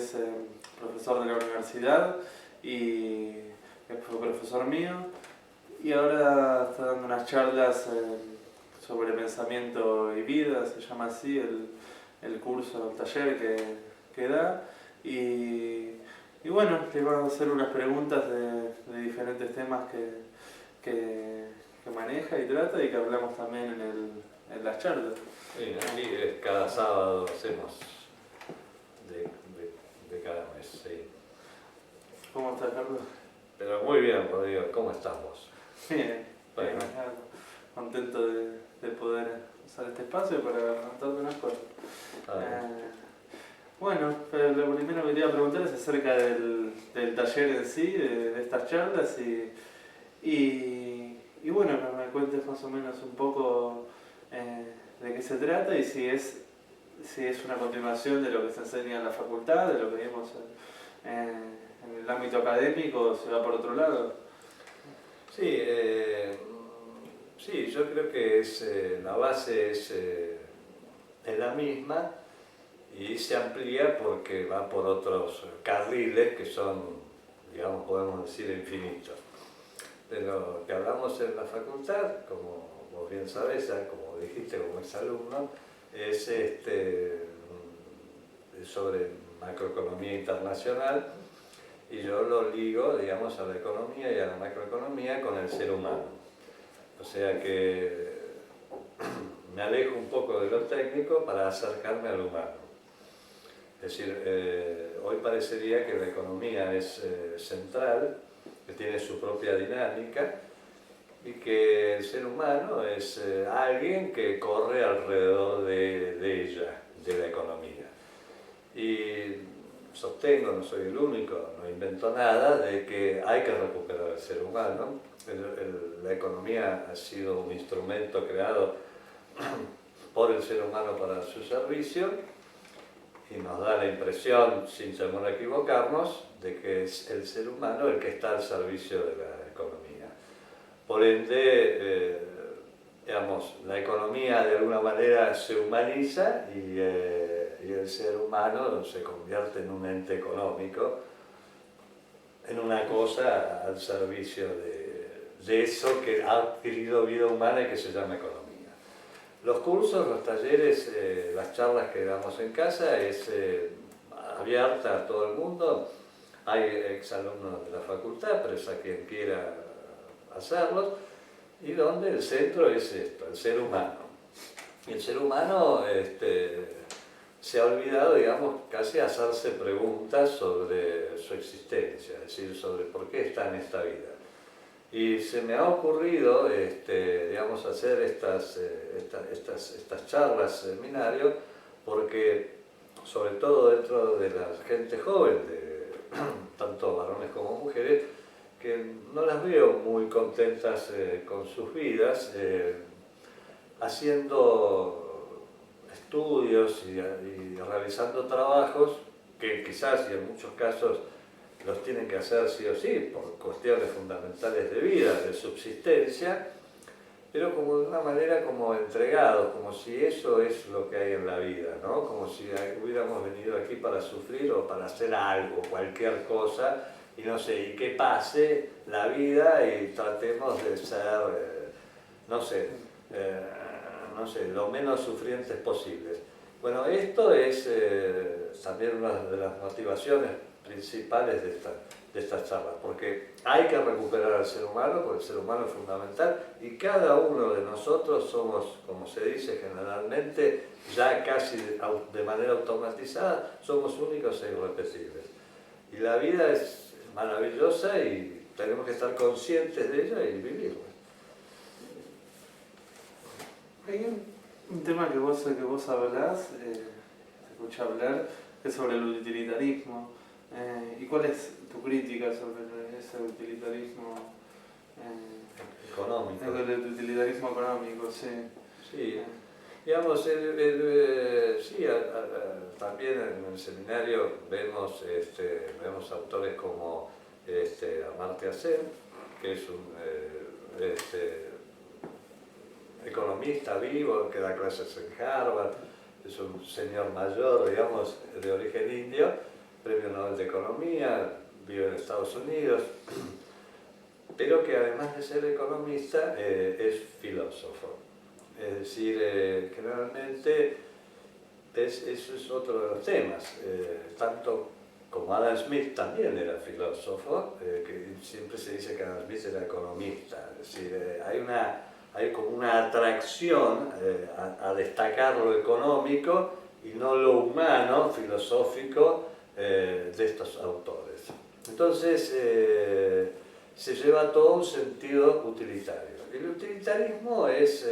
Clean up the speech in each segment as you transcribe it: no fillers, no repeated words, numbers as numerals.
es profesor de la universidad y fue profesor mío, y ahora está dando unas charlas sobre pensamiento y vida, se llama así el curso, el taller que da. Y bueno, le vamos a hacer unas preguntas de diferentes temas que maneja y trata y que hablamos también en las charlas. Sí, aquí cada sábado hacemos de cada mes, sí. ¿Cómo estás, Carlos? Pero muy bien, Rodrigo, ¿cómo estás vos? Bien, Bueno. bien, contento de poder usar este espacio para contarte unas cosas. Bueno, pero lo primero que quería preguntar es acerca del taller en sí, de estas charlas y bueno, que me cuentes más o menos un poco de qué se trata y si es una continuación de lo que se enseña en la facultad, de lo que vimos en el ámbito académico, o se va por otro lado. Sí, sí, yo creo que la base es la misma y se amplía porque va por otros carriles que son, digamos, podemos decir, infinitos. De lo que hablamos en la facultad, como vos bien sabés, ya como dijiste como exalumno, es sobre macroeconomía internacional, y yo lo ligo, digamos, a la economía y a la macroeconomía con el ser humano. O sea que me alejo un poco de lo técnico para acercarme al humano. Es decir, hoy parecería que la economía es central, que tiene su propia dinámica y que el ser humano es alguien que corre alrededor de ella, de la economía. Y sostengo, no soy el único, no invento nada, de que hay que recuperar el ser humano. La economía ha sido un instrumento creado por el ser humano para su servicio y nos da la impresión, sin temor a equivocarnos, de que es el ser humano el que está al servicio de la economía. Por ende, digamos, la economía de alguna manera se humaniza y el ser humano se convierte en un ente económico, en una cosa al servicio de eso que ha adquirido vida humana y que se llama economía. Los cursos, los talleres, las charlas que damos en casa es abierta a todo el mundo. Hay exalumnos de la facultad, pero es a quien quiera hacerlos, y donde el centro es esto, el ser humano. Y el ser humano se ha olvidado, digamos, casi hacerse preguntas sobre su existencia, es decir, sobre por qué está en esta vida. Y se me ha ocurrido, digamos, hacer estas charlas, seminarios, porque, sobre todo dentro de la gente joven, tanto varones como mujeres, que no las veo muy contentas con sus vidas, haciendo estudios y realizando trabajos que quizás y en muchos casos los tienen que hacer sí o sí por cuestiones fundamentales de vida, de subsistencia, pero como de una manera como entregados, como si eso es lo que hay en la vida, ¿no? Como si hubiéramos venido aquí para sufrir o para hacer algo, cualquier cosa, y no sé, y que pase la vida y tratemos de ser, no sé, lo menos sufrientes posibles. Bueno, esto es también una de las motivaciones principales de estas charlas, porque hay que recuperar al ser humano, porque el ser humano es fundamental, y cada uno de nosotros somos, como se dice generalmente, ya casi de manera automatizada, somos únicos e irrepetibles. Y la vida es maravillosa y tenemos que estar conscientes de ella y vivirla. Hay un tema que vos hablás, se escucha hablar, que es sobre el utilitarismo. ¿Y cuál es tu crítica sobre ese utilitarismo económico? El utilitarismo económico, sí. Sí, digamos, sí, también en el seminario vemos autores como Amartya Sen, que es un economista vivo, que da clases en Harvard, es un señor mayor, digamos, de origen indio, premio Nobel de Economía, vive en Estados Unidos, pero que además de ser economista es filósofo. Es decir, generalmente eso es otro de los temas. Tanto como Adam Smith también era filósofo, que siempre se dice que Adam Smith era economista. Es decir, hay como una atracción a destacar lo económico y no lo humano, filosófico, de estos autores. Entonces, se lleva todo un sentido utilitario. El utilitarismo es,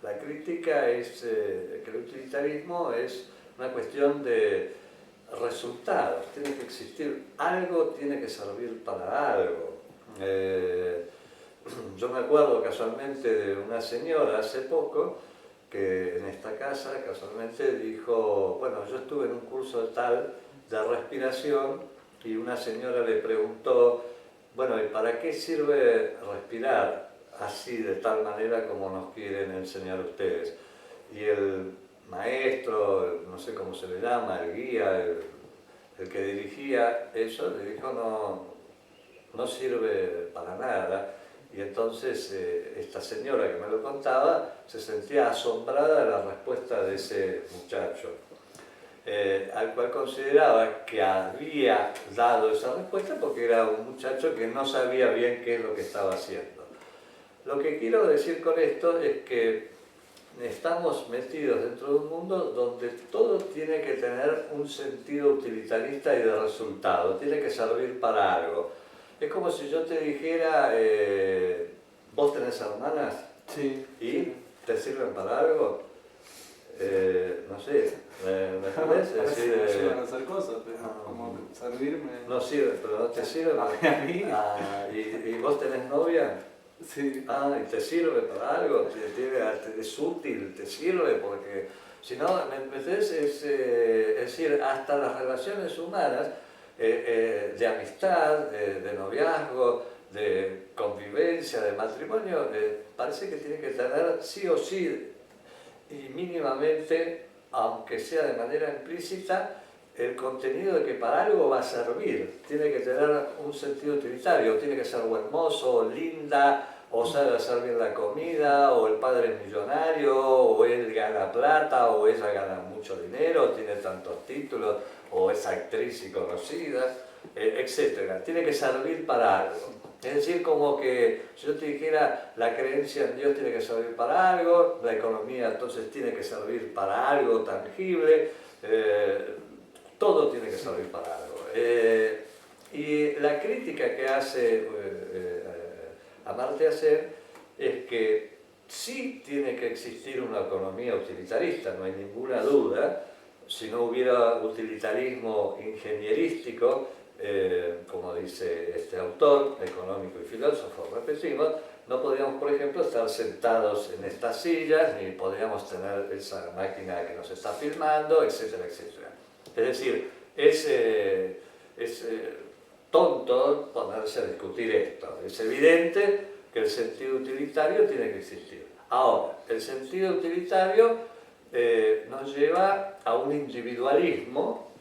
la crítica es que el utilitarismo es una cuestión de resultados, tiene que existir algo, tiene que servir para algo. Yo me acuerdo casualmente de una señora hace poco que en esta casa casualmente dijo, bueno, yo estuve en un curso tal de respiración y una señora le preguntó, bueno, ¿y para qué sirve respirar así de tal manera como nos quieren enseñar ustedes? Y el maestro, no sé cómo se le llama, el guía, el que dirigía eso, le dijo no sirve para nada. Y entonces esta señora que me lo contaba se sentía asombrada de la respuesta de ese muchacho, al cual consideraba que había dado esa respuesta porque era un muchacho que no sabía bien qué es lo que estaba haciendo. Lo que quiero decir con esto es que estamos metidos dentro de un mundo donde todo tiene que tener un sentido utilitarista y de resultado, tiene que servir para algo. Es como si yo te dijera, ¿vos tenés hermanas? Sí. ¿Y sí. te sirven para algo? No sé, ¿me entendés? Es decir, me ayudan a hacer cosas, pero como servirme... no sirve, pero no te sirve. A mí. ¿Y vos tenés novia? Sí. ¿Y te sirve para algo? ¿Es útil? ¿Te sirve? Porque si no, ¿me entendés? Es decir, hasta las relaciones humanas, de amistad, de noviazgo, de convivencia, de matrimonio, parece que tiene que tener sí o sí y mínimamente, aunque sea de manera implícita, el contenido de que para algo va a servir. Tiene que tener un sentido utilitario, tiene que ser buen mozo, linda, o sabe hacer bien la comida, o el padre es millonario, o él gana plata, o ella gana mucho dinero, tiene tantos títulos, o es actriz y conocida, etc. Tiene que servir para algo. Es decir, como que si yo te dijera la creencia en Dios tiene que servir para algo, la economía entonces tiene que servir para algo tangible, todo tiene que servir para algo. Y la crítica que hace Amartya Sen es que sí tiene que existir una economía utilitarista, no hay ninguna duda. Si no hubiera utilitarismo ingenierístico, como dice este autor, económico y filósofo, repetimos, no podríamos, por ejemplo, estar sentados en estas sillas, ni podríamos tener esa máquina que nos está filmando, etcétera, etcétera. Es decir, es tonto ponerse a discutir esto. Es evidente que el sentido utilitario tiene que existir. Ahora, el sentido utilitario nos lleva a un individualismo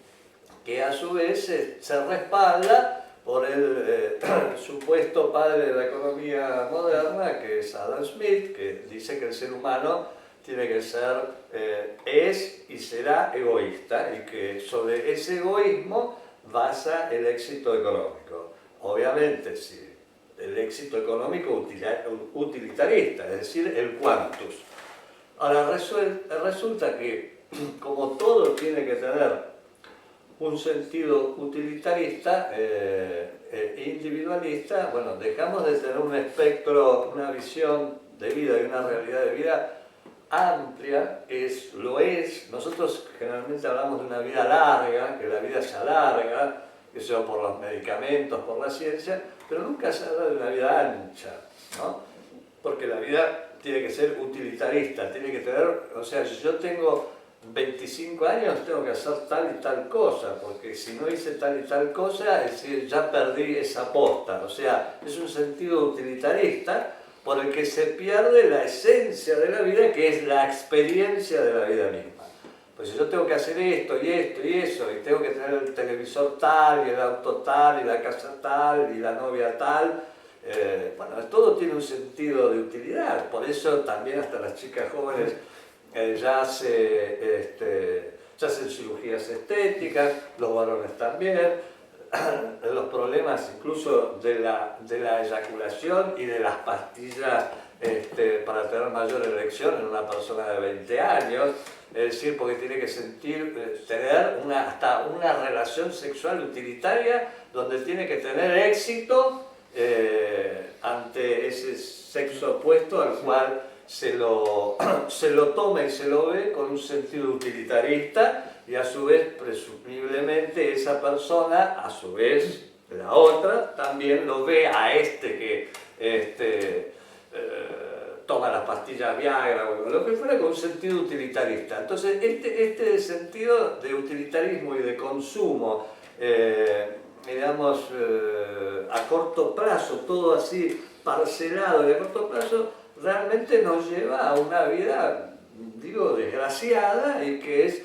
que a su vez se respalda por el supuesto padre de la economía moderna, que es Adam Smith, que dice que el ser humano tiene que ser, es y será egoísta, y que sobre ese egoísmo basa el éxito económico. Obviamente, sí, el éxito económico utilitarista, es decir, el quantus. Ahora, resulta que, como todo tiene que tener un sentido utilitarista e individualista, bueno, dejamos de tener un espectro, una visión de vida y una realidad de vida amplia, lo es. Nosotros generalmente hablamos de una vida larga, que la vida se alarga, que sea por los medicamentos, por la ciencia, pero nunca se habla de una vida ancha, ¿no? Porque la vida tiene que ser utilitarista, tiene que tener, o sea, si yo tengo 25 años tengo que hacer tal y tal cosa, porque si no hice tal y tal cosa, es decir, ya perdí esa posta. O sea, es un sentido utilitarista por el que se pierde la esencia de la vida, que es la experiencia de la vida misma. Pues si yo tengo que hacer esto y esto y eso, y tengo que tener el televisor tal, y el auto tal, y la casa tal, y la novia tal, bueno, todo tiene un sentido de utilidad. Por eso también hasta las chicas jóvenes ya hacen cirugías estéticas, los varones también. Los problemas incluso de la eyaculación y de las pastillas para tener mayor erección en una persona de 20 años, es decir, porque tiene que tener hasta una relación sexual utilitaria donde tiene que tener éxito ante ese sexo opuesto al cual se lo toma y se lo ve con un sentido utilitarista, y a su vez, presumiblemente, esa persona, a su vez, la otra, también lo ve a que toma las pastillas Viagra o lo que fuera, con un sentido utilitarista. Entonces, este sentido de utilitarismo y de consumo, digamos, a corto plazo, todo así parcelado y a corto plazo, realmente nos lleva a una vida, digo, desgraciada, y que es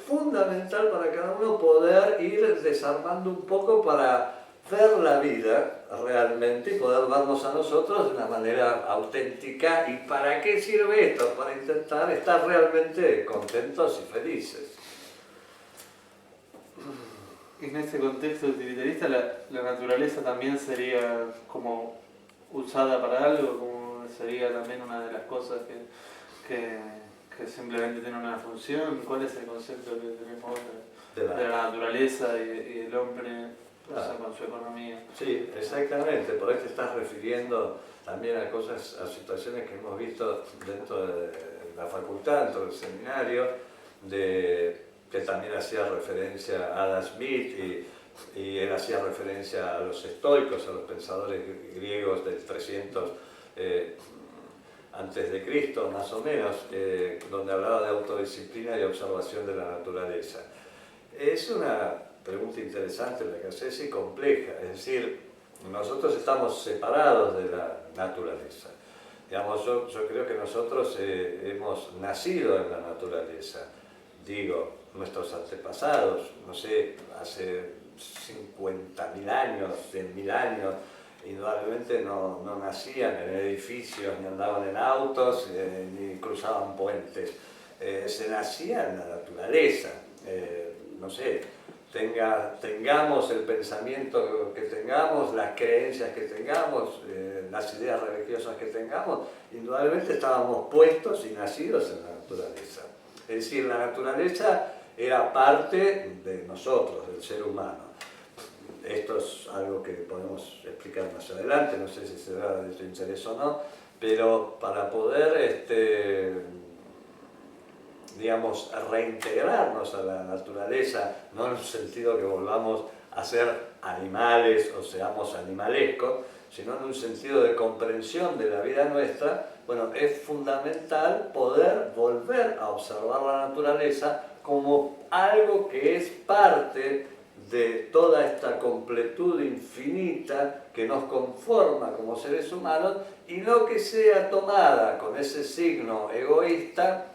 fundamental para cada uno poder ir desarmando un poco para ver la vida realmente y poder vernos a nosotros de una manera auténtica. ¿Y para qué sirve esto? Para intentar estar realmente contentos y felices. En este contexto utilitarista, la naturaleza también sería como usada para algo, como sería también una de las cosas que simplemente tiene una función. ¿Cuál es el concepto que tenemos de la naturaleza y el hombre, o sea, con su economía? Sí, exactamente. Por ahí te estás refiriendo también a situaciones que hemos visto dentro de la facultad, dentro del seminario, que también hacía referencia a Adam Smith, y él hacía referencia a los estoicos, a los pensadores griegos del 300 antes de Cristo, más o menos, donde hablaba de autodisciplina y observación de la naturaleza. Es una pregunta interesante la que haces y compleja, es decir, nosotros estamos separados de la naturaleza. Digamos, yo creo que nosotros hemos nacido en la naturaleza. Digo, nuestros antepasados, no sé, hace 50.000 años, 100.000 años, indudablemente no nacían en edificios, ni andaban en autos, ni cruzaban puentes. Se nacía en la naturaleza. No sé, tengamos el pensamiento que tengamos, las creencias que tengamos, las ideas religiosas que tengamos, indudablemente estábamos puestos y nacidos en la naturaleza. Es decir, la naturaleza era parte de nosotros, del ser humano. Esto es algo que podemos explicar más adelante, no sé si será de tu interés o no, pero para poder, digamos, reintegrarnos a la naturaleza, no en el sentido que volvamos a ser animales o seamos animalescos, sino en un sentido de comprensión de la vida nuestra, bueno, es fundamental poder volver a observar la naturaleza como algo que es parte de toda esta completud infinita que nos conforma como seres humanos, y no que sea tomada con ese signo egoísta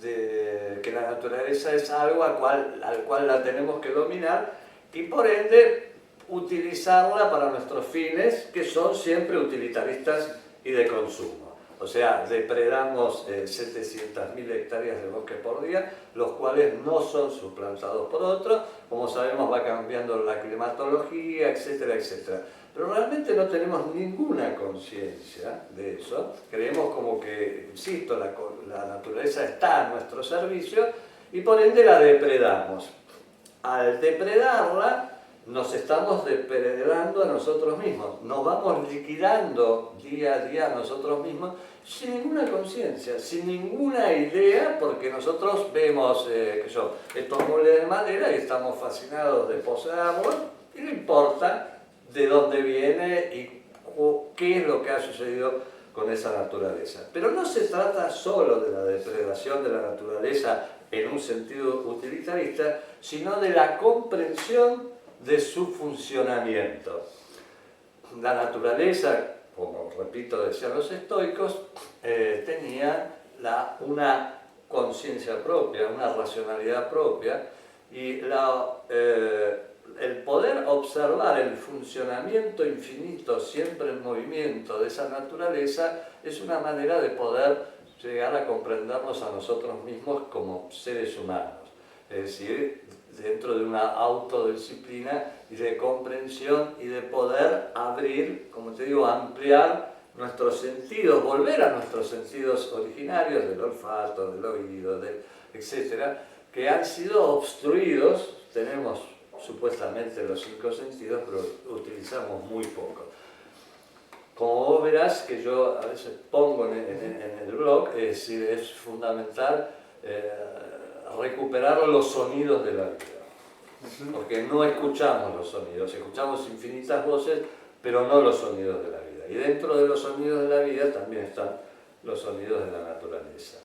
de que la naturaleza es algo al cual la tenemos que dominar y por ende utilizarla para nuestros fines, que son siempre utilitaristas y de consumo. O sea, depredamos 700.000 hectáreas de bosque por día, los cuales no son suplantados por otros. Como sabemos, va cambiando la climatología, etcétera, etcétera. Pero realmente no tenemos ninguna conciencia de eso. Creemos como que, insisto, la naturaleza está a nuestro servicio y por ende la depredamos. Al depredarla, nos estamos depredando a nosotros mismos, nos vamos liquidando día a día a nosotros mismos sin ninguna conciencia, sin ninguna idea, porque nosotros vemos estos muebles de madera y estamos fascinados de poseerlos y no importa de dónde viene y qué es lo que ha sucedido con esa naturaleza. Pero no se trata solo de la depredación de la naturaleza en un sentido utilitarista, sino de la comprensión de su funcionamiento. La naturaleza, como repito decían los estoicos, tenía una conciencia propia, una racionalidad propia, y el poder observar el funcionamiento infinito, siempre en movimiento de esa naturaleza, es una manera de poder llegar a comprendernos a nosotros mismos como seres humanos. Es decir, dentro de una autodisciplina y de comprensión y de poder abrir, como te digo, ampliar nuestros sentidos, volver a nuestros sentidos originarios del olfato, del oído, etc., que han sido obstruidos. Tenemos supuestamente los 5 sentidos, pero utilizamos muy poco. Como vos verás, que yo a veces pongo en el blog, es decir, es fundamental recuperar los sonidos de la vida, porque no escuchamos los sonidos, escuchamos infinitas voces, pero no los sonidos de la vida. Y dentro de los sonidos de la vida también están los sonidos de la naturaleza.